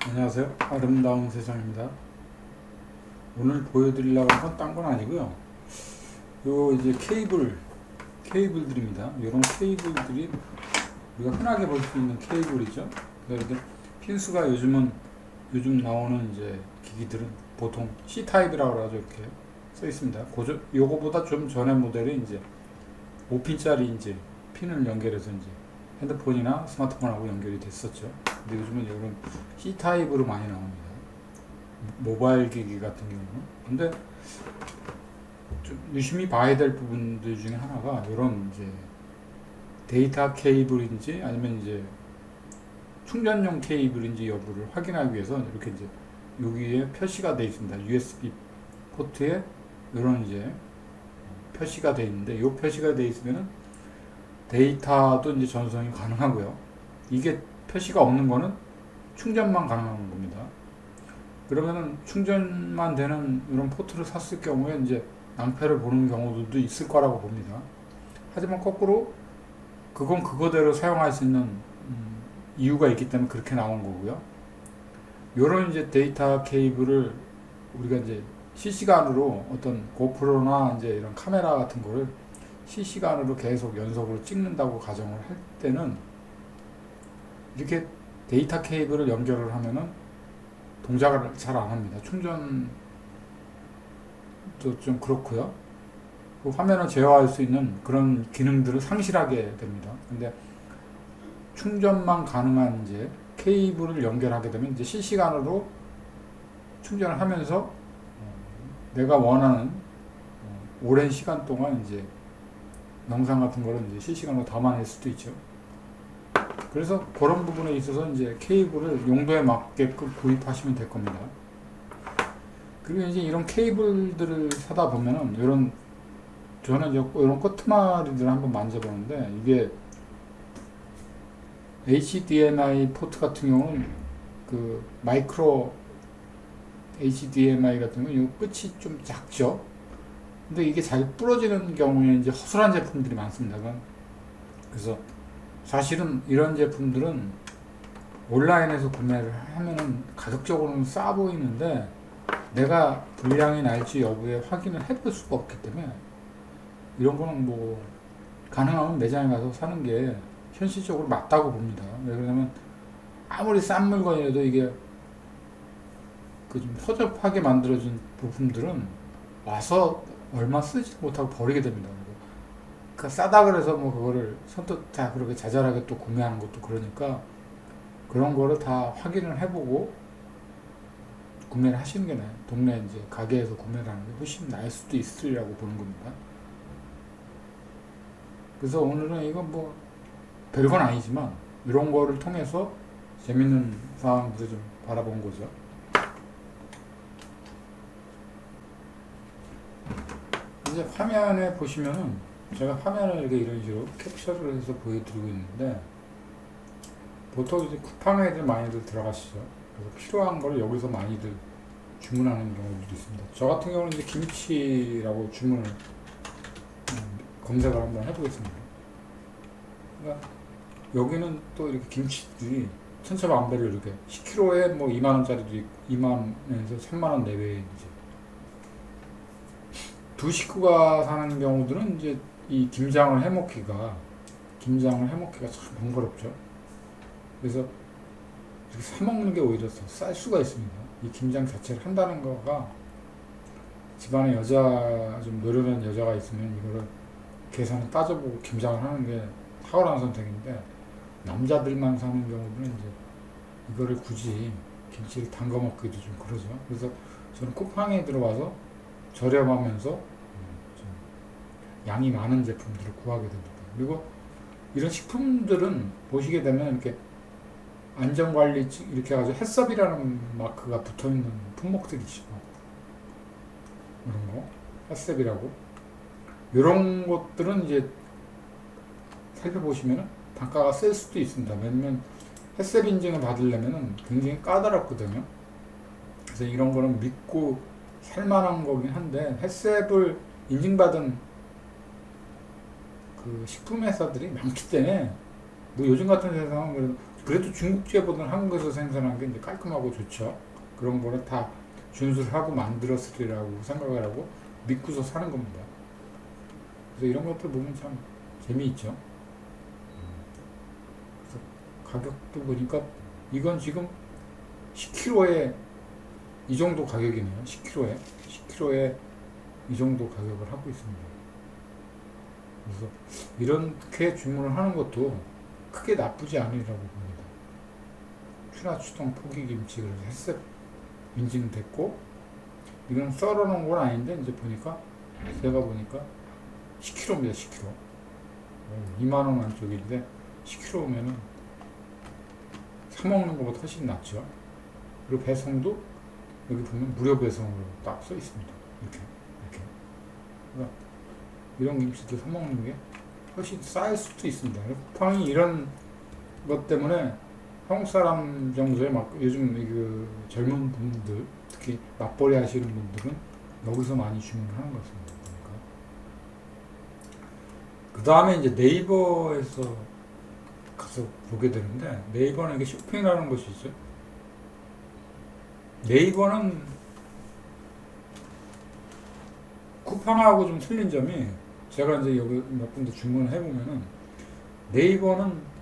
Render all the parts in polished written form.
안녕하세요. 아름다운 세상입니다. 오늘 보여드리려고 한 건 딴 건 아니고요. 요 이제 케이블들입니다. 이런 케이블들이 우리가 흔하게 볼 수 있는 케이블이죠. 그러니까 이렇게 핀수가 요즘 나오는 이제 기기들은 보통 C 타입이라고 하죠. 이렇게 써 있습니다. 요거보다 좀 전에 모델이 이제 5핀짜리 이제 핀을 연결해서 이제 핸드폰이나 스마트폰하고 연결이 됐었죠. 근데 요즘은 이런 C 타입으로 많이 나옵니다. 모바일 기기 같은 경우는. 근데 좀 유심히 봐야 될 부분들 중에 하나가 이런 이제 데이터 케이블인지 아니면 이제 충전용 케이블인지 여부를 확인하기 위해서 이렇게 이제 여기에 표시가 되어 있습니다. USB 포트에 이런 이제 표시가 되어 있는데 이 표시가 되어 있으면은 데이터도 이제 전송이 가능하고요. 이게 표시가 없는 거는 충전만 가능한 겁니다. 그러면은 충전만 되는 이런 포트를 샀을 경우에 이제 낭패를 보는 경우들도 있을 거라고 봅니다. 하지만 거꾸로 그건 그거대로 사용할 수 있는 이유가 있기 때문에 그렇게 나온 거고요. 요런 이제 데이터 케이블을 우리가 이제 실시간으로 어떤 고프로나 이제 이런 카메라 같은 거를 실시간으로 계속 연속으로 찍는다고 가정을 할 때는 이렇게 데이터 케이블을 연결을 하면은 동작을 잘 안 합니다. 충전도 좀 그렇고요. 그 화면을 제어할 수 있는 그런 기능들을 상실하게 됩니다. 근데 충전만 가능한 이제 케이블을 연결하게 되면 이제 실시간으로 충전을 하면서 내가 원하는 오랜 시간 동안 이제 영상 같은 거를 이제 실시간으로 담아낼 수도 있죠. 그래서 그런 부분에 있어서 이제 케이블을 용도에 맞게끔 구입하시면 될 겁니다. 그리고 이제 이런 케이블들을 사다 보면은 저는 이제 이런 끄트머리들을 한번 만져보는데 이게 HDMI 포트 같은 경우는 그 마이크로 HDMI 같은 경우는 이 끝이 좀 작죠. 근데 이게 잘 부러지는 경우에 이제 허술한 제품들이 많습니다. 그래서 사실은 이런 제품들은 온라인에서 구매를 하면은 가격적으로는 싸 보이는데 내가 불량이 날지 여부에 확인을 해볼 수가 없기 때문에 이런 거는 뭐 가능하면 매장에 가서 사는 게 현실적으로 맞다고 봅니다. 왜 그러냐면 아무리 싼 물건이라도 이게 그 좀 허접하게 만들어진 부품들은 와서 얼마 쓰지 못하고 버리게 됩니다. 그 싸다 그래서 뭐 그거를 선뜻 다 그렇게 자잘하게 또 구매하는 것도 그러니까 그런 거를 다 확인을 해보고 구매를 하시는 게 나아요. 동네 이제 가게에서 구매를 하는 게 훨씬 나을 수도 있으리라고 보는 겁니다. 그래서 오늘은 이건 뭐 별건 아니지만 이런 거를 통해서 재밌는 상황들을 좀 바라본 거죠. 이제 화면에 보시면은 제가 화면을 이렇게 이런 식으로 캡처를 해서 보여드리고 있는데 보통 이제 쿠팡에들 많이들 들어가시죠. 그래서 필요한 걸 여기서 많이들 주문하는 경우도 있습니다. 저 같은 경우는 이제 김치라고 주문을 검색을 한번 해보겠습니다. 그러니까 여기는 또 이렇게 김치들이 천차만별로 이렇게 10kg에 뭐 2만원짜리도 있고 2만원에서 3만원 내외에 이제 두 식구가 사는 경우들은 이제 이 김장을 해먹기가 참 번거롭죠. 그래서 이렇게 사 먹는 게 오히려 더 쌀 수가 있습니다. 이 김장 자체를 한다는 거가 집안에 좀 노련한 여자가 있으면 이거를 계산을 따져보고 김장을 하는 게 탁월한 선택인데 남자들만 사는 경우는 이제 이거를 굳이 김치를 담가 먹기도 좀 그러죠. 그래서 저는 쿠팡에 들어와서 저렴하면서 좀 양이 많은 제품들을 구하게 됩니다. 그리고 이런 식품들은 보시게 되면 이렇게 안전관리 이렇게 해가지고 햇섭이라는 마크가 붙어있는 품목들이죠. 이런 거 햇섭이라고 이런 것들은 이제 살펴보시면 단가가 셀 수도 있습니다. 왜냐면 햇섭 인증을 받으려면 굉장히 까다롭거든요. 그래서 이런 거는 믿고 살만한 거긴 한데 햇섭을 인증받은 그 식품 회사들이 많기 때문에 뭐 요즘 같은 세상은 그래도 중국제보다는 한국에서 생산한 게 이제 깔끔하고 좋죠. 그런 거를 다 준수하고 만들었으리라고 생각을 하고 믿고서 사는 겁니다. 그래서 이런 것들 보면 참 재미있죠. 그래서 가격도 보니까 이건 지금 10kg에 이 정도 가격이네요. 10kg에 이 정도 가격을 하고 있습니다. 그래서 이렇게 주문을 하는 것도 크게 나쁘지 않으리라고 봅니다. 추나추동 포기김치 그래서 햇색 인증됐고, 이건 썰어놓은 건 아닌데 이제 보니까 제가 보니까 10kg입니다. 10kg 2만원 안쪽인데 10kg면은 사 먹는 것보다 훨씬 낫죠. 그리고 배송도 여기 보면 무료 배송으로 딱 써 있습니다. 이렇게 그러니까 이런 김치도 사 먹는 게 훨씬 쌀 수도 있습니다. 쿠팡이 이런 것 때문에 한국 사람 정도의 막 요즘 그 젊은 분들, 특히 맞벌이 하시는 분들은 여기서 많이 주문을 하는 것 같습니다. 그 다음에 이제 네이버에서 가서 보게 되는데, 네이버는 이게 쇼핑이라는 것이 있죠. 네이버는 쿠팡하고 좀 틀린 점이, 제가 이제 여기 몇 군데 주문을 해보면은 네이버는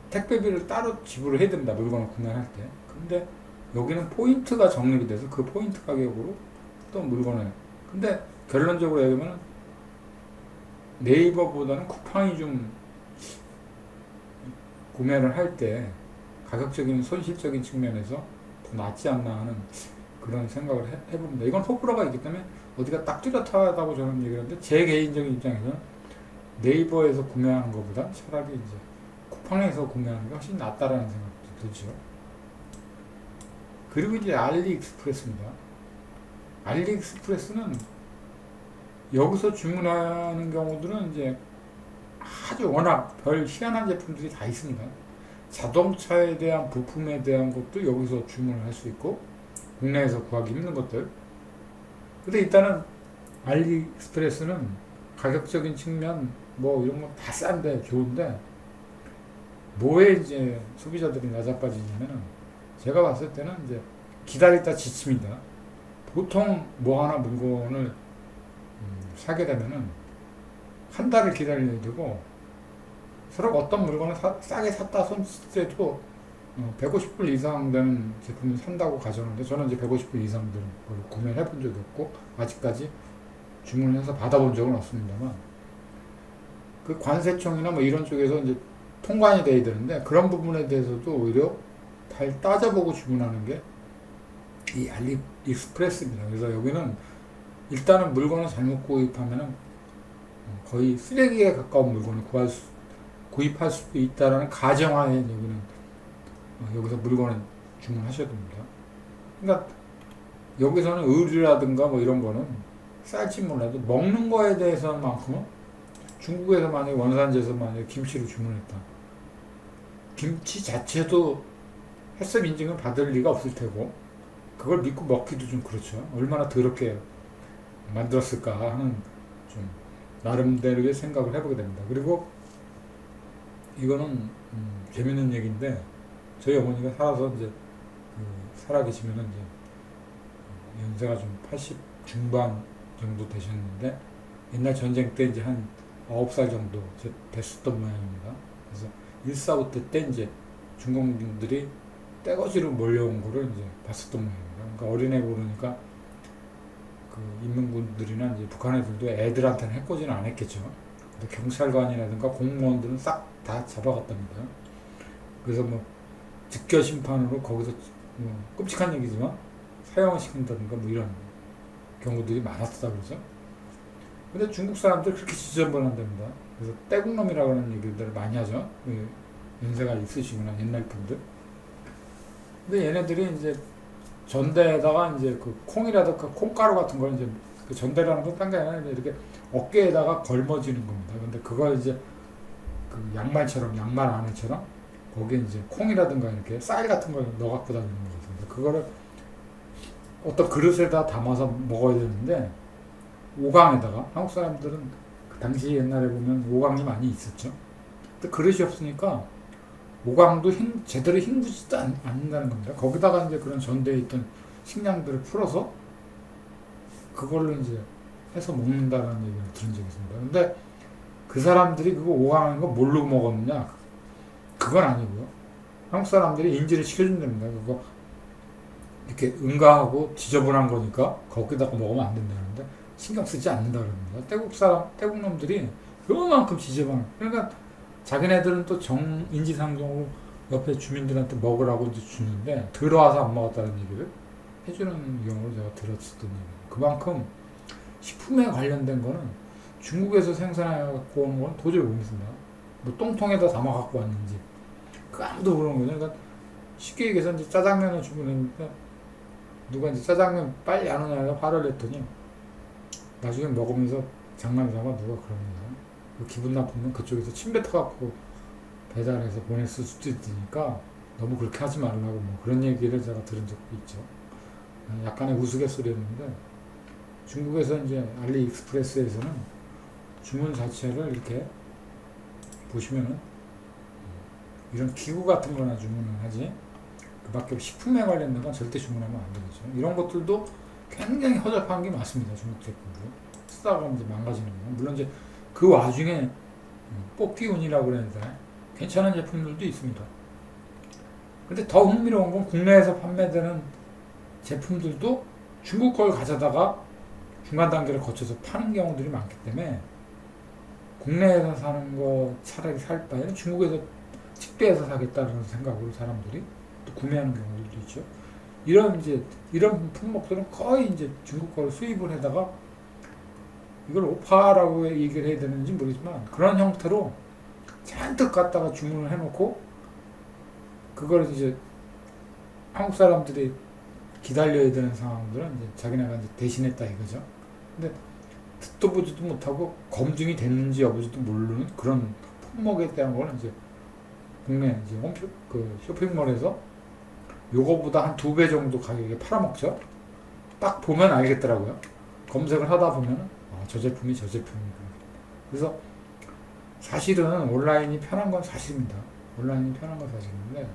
택배비를 따로 지불을 해야 된다, 물건을 구매할 때. 근데 여기는 포인트가 적립이 돼서 그 포인트 가격으로 또 물건을, 근데 결론적으로 얘기하면 네이버보다는 쿠팡이 좀 구매를 할 때 가격적인 손실적인 측면에서 더 낫지 않나 하는 그런 생각을 해봅니다. 이건 호불호가 있기 때문에 어디가 딱 뚜렷하다고 저는 얘기를 하는데, 제 개인적인 입장에서는 네이버에서 구매하는 것보다 차라리 이제 쿠팡에서 구매하는 게 훨씬 낫다라는 생각도 들죠. 그리고 이제 알리익스프레스입니다. 알리익스프레스는 여기서 주문하는 경우들은 이제 아주 워낙 별 희한한 제품들이 다 있습니다. 자동차에 대한 부품에 대한 것도 여기서 주문을 할 수 있고, 국내에서 구하기 힘든 것들. 근데 일단은 알리익스프레스는 가격적인 측면 뭐 이런 거 다 싼데 좋은데, 뭐에 이제 소비자들이 낮아빠지냐면은, 제가 봤을 때는 이제 기다리다 지칩니다. 보통 뭐 하나 물건을 사게 되면은 한 달을 기다려야 되고, 서로 어떤 물건을 싸게 샀다 손쓸 때도 150불 이상 되는 제품을 산다고 가정하는데, 저는 이제 150불 이상 되는 걸 구매를 해본 적이 없고 아직까지 주문을 해서 받아본 적은 없습니다만, 그 관세청이나 뭐 이런 쪽에서 이제 통관이 돼야 되는데, 그런 부분에 대해서도 오히려 잘 따져보고 주문하는 게 이 알리익스프레스입니다. 그래서 여기는 일단은 물건을 잘못 구입하면은 거의 쓰레기에 가까운 물건을 구입할 수도 있다라는 가정하에 여기는 여기서 물건을 주문하셔야 됩니다. 그러니까 여기서는 의류라든가 뭐 이런 거는 쌀지 몰라도 먹는 거에 대해서만큼은, 중국에서 만약에 원산지에서 만약에 김치를 주문했다, 김치 자체도 햇섭 인증을 받을 리가 없을 테고, 그걸 믿고 먹기도 좀 그렇죠. 얼마나 더럽게 만들었을까 하는 좀 나름대로의 생각을 해보게 됩니다. 그리고 이거는 재밌는 얘기인데, 저희 어머니가 살아서 이제 살아계시면은 이제 연세가 좀 80 중반 정도 되셨는데, 옛날 전쟁 때 이제 한 9살 정도 됐었던 모양입니다. 그래서 1.4.5 때 이제 중공군들이 떼거지로 몰려온 거를 이제 봤었던 모양입니다. 그러니까 어린애 보니까 그 인민군들이나 이제 북한 애들도 애들한테는 해코지는 안 했겠죠. 근데 경찰관이라든가 공무원들은 싹 다 잡아갔답니다. 그래서 뭐 즉결 심판으로 거기서 뭐 끔찍한 얘기지만 사형을 시킨다든가 뭐 이런 경우들이 많았다 그러죠. 근데 중국 사람들 그렇게 지저분한답니다. 그래서 떼국놈이라고 하는 얘기들을 많이 하죠. 연세가 있으시구나, 옛날 분들. 근데 얘네들이 이제 전대에다가 이제 그 콩이라든가 콩가루 같은 걸 이제 그 전대라는 건 딴 게 아니라 이렇게 어깨에다가 걸머지는 겁니다. 근데 그걸 이제 그 양말처럼, 양말 안에처럼 거기에 이제 콩이라든가 이렇게 쌀 같은 걸 넣어 갖고 다니는 거거든요. 그거를 어떤 그릇에다 담아서 먹어야 되는데, 오강에다가, 한국 사람들은 그 당시 옛날에 보면 오강이 많이 있었죠. 근데 그릇이 없으니까 오강도 제대로 헹구지도 않는다는 겁니다. 거기다가 이제 그런 전대에 있던 식량들을 풀어서 그걸로 이제 해서 먹는다라는 얘기를 들은 적이 있습니다. 근데 그 사람들이 그거 오강한 거 뭘로 먹었느냐? 그건 아니고요. 한국 사람들이 인지를 시켜준답니다. 그거 이렇게 응가하고 지저분한 거니까 거기다가 먹으면 안 된다는데 신경 쓰지 않는다 그럽니다. 태국 놈들이 그만큼 지저분. 그러니까 자기네들은 또 인지상정으로 옆에 주민들한테 먹으라고 이제 주는데 들어와서 안 먹었다는 얘기를 해주는 경우를 제가 들었었던 얘기예요. 그만큼 식품에 관련된 거는 중국에서 생산해갖고 온 건 도저히 못 믿습니다. 뭐 똥통에다 담아 갖고 왔는지 그 아무도 모르는 거죠. 그러니까 쉽게 얘기해서 이제 짜장면을 주문했는데 누가 이제 짜장면 빨리 안 오냐고 화를 냈더니 나중에 먹으면서 장난삼아 누가 그럽니다. 기분 나쁘면 그쪽에서 침 뱉어갖고 배달해서 보냈을 수도 있으니까 너무 그렇게 하지 말라고 뭐 그런 얘기를 제가 들은 적도 있죠. 약간의 우스갯소리였는데 중국에서 이제 알리익스프레스에서는 주문 자체를 이렇게 보시면은 이런 기구 같은 거나 주문을 하지 그 밖에 식품에 관련된 건 절대 주문하면 안 되겠죠. 이런 것들도 굉장히 허접한 게 맞습니다. 중국 제품들 쓰다가 이제 망가지는 거. 물론 이제 그 와중에 뽑기운이라고 그러는데 괜찮은 제품들도 있습니다. 근데 더 흥미로운 건 국내에서 판매되는 제품들도 중국 걸 가져다가 중간 단계를 거쳐서 파는 경우들이 많기 때문에 국내에서 사는 거 차라리 살 바에는 중국에서 직배해서 사겠다는 생각으로 사람들이 또 구매하는 경우들도 있죠. 이런 품목들은 거의 이제 중국 거를 수입을 해다가 이걸 오파라고 얘기를 해야 되는지 모르지만 그런 형태로 잔뜩 갖다가 주문을 해놓고 그걸 이제 한국 사람들이 기다려야 되는 상황들은 이제 자기네가 이제 대신했다 이거죠. 근데 듣도 보지도 못하고 검증이 됐는지 여부지도 모르는 그런 품목에 대한 거는 이제 국내 이제 그 쇼핑몰에서 요거보다 한 2배 정도 가격에 팔아먹죠. 딱 보면 알겠더라고요. 검색을 하다 보면 저 제품이 저 제품이고. 그래서 사실은 온라인이 편한 건 사실입니다. 온라인이 편한 건 사실인데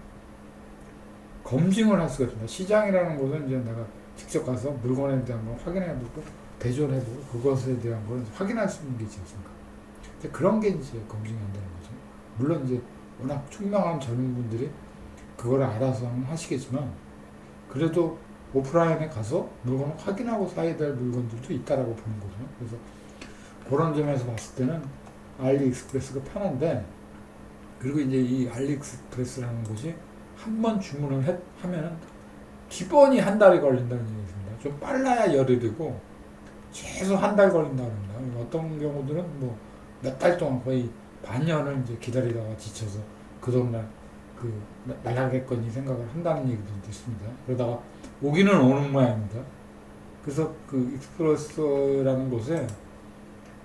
검증을 할 수가 있습니다. 시장이라는 곳은 이제 내가 직접 가서 물건에 대한 걸 확인해보고 대조해보고 그것에 대한 걸 확인할 수 있는 게 있지 않습니까? 그런 게 이제 검증이 안 되는 거죠. 물론 이제 워낙 총명한 젊은 분들이 그걸 알아서 하시겠지만 그래도 오프라인에 가서 물건을 확인하고 사야 될 물건들도 있다라고 보는 거죠. 그래서 그런 점에서 봤을 때는 알리익스프레스가 편한데 그리고 이제 이 알리익스프레스라는 곳이 한 번 주문을 하면은 기본이 한 달이 걸린다는 얘기 있습니다. 좀 빨라야 열흘이고 최소 한 달 걸린다는 겁니다. 어떤 경우들은 뭐 몇 달 동안 거의 반년을 이제 기다리다가 지쳐서 그 돈날 날라겠거니 생각을 한다는 얘기들도 있습니다. 그러다가 오기는 오는 모양입니다. 그래서 그 익스프레스라는 곳에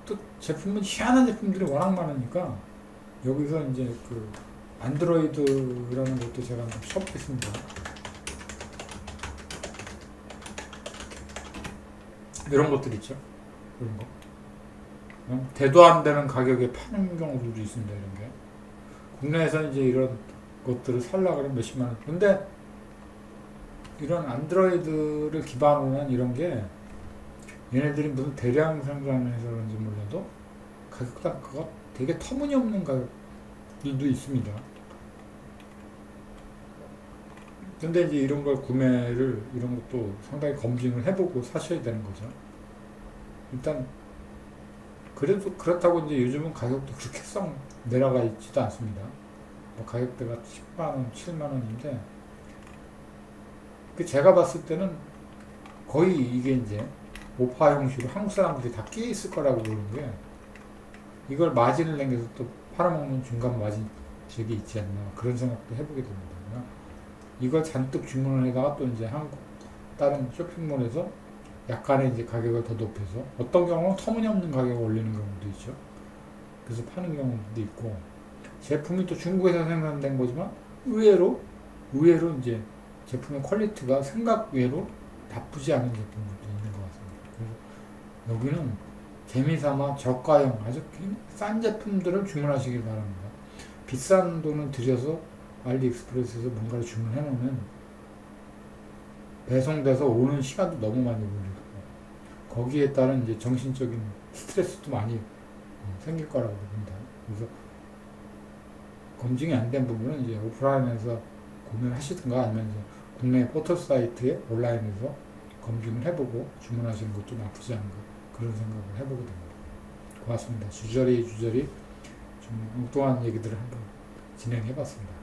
또 제품은 희한한 제품들이 워낙 많으니까 여기서 이제 그 안드로이드라는 것도 제가 한번 써보겠습니다. 이런 것들 있죠. 이런 거. 대도 안 되는 가격에 파는 경우들도 있습니다. 이런 게. 국내에서 이제 이런 것들을 살려고 하면 몇십만 원. 근데 이런 안드로이드를 기반으로 한 이런 게 얘네들이 무슨 대량 생산해서 그런지 몰라도 가격가 되게 터무니없는 가격들도 있습니다. 근데 이제 이런 걸 이런 것도 상당히 검증을 해보고 사셔야 되는 거죠. 일단, 그래도 그렇다고 이제 요즘은 가격도 그렇게 썩 내려가 있지도 않습니다. 뭐 가격대가 10만원, 7만원인데, 제가 봤을 때는 거의 이게 이제 오파 형식으로 한국 사람들이 다 끼어 있을 거라고 보는 게, 이걸 마진을 남겨서 또 팔아먹는 중간 마진책이 있지 않나, 그런 생각도 해보게 됩니다. 이걸 잔뜩 주문을 해다가 또 이제 한국 다른 쇼핑몰에서 약간의 이제 가격을 더 높여서 어떤 경우는 터무니없는 가격을 올리는 경우도 있죠. 그래서 파는 경우도 있고 제품이 또 중국에서 생산된 거지만 의외로 이제 제품의 퀄리티가 생각 외로 나쁘지 않은 제품들도 있는 것 같습니다. 그래서 여기는 재미삼아 저가형 아주 싼 제품들을 주문하시길 바랍니다. 비싼 돈을 들여서 알리익스프레스에서 뭔가를 주문해 놓으면 배송돼서 오는 시간도 너무 많이 걸리고 거기에 따른 이제 정신적인 스트레스도 많이 생길 거라고 봅니다. 그래서 검증이 안 된 부분은 이제 오프라인에서 구매를 하시든가 아니면 이제 국내 포털 사이트에 온라인에서 검증을 해보고 주문하시는 것도 나쁘지 않은가 그런 생각을 해보게 됩니다. 고맙습니다. 주저리 좀 엉뚱한 얘기들을 한번 진행해봤습니다.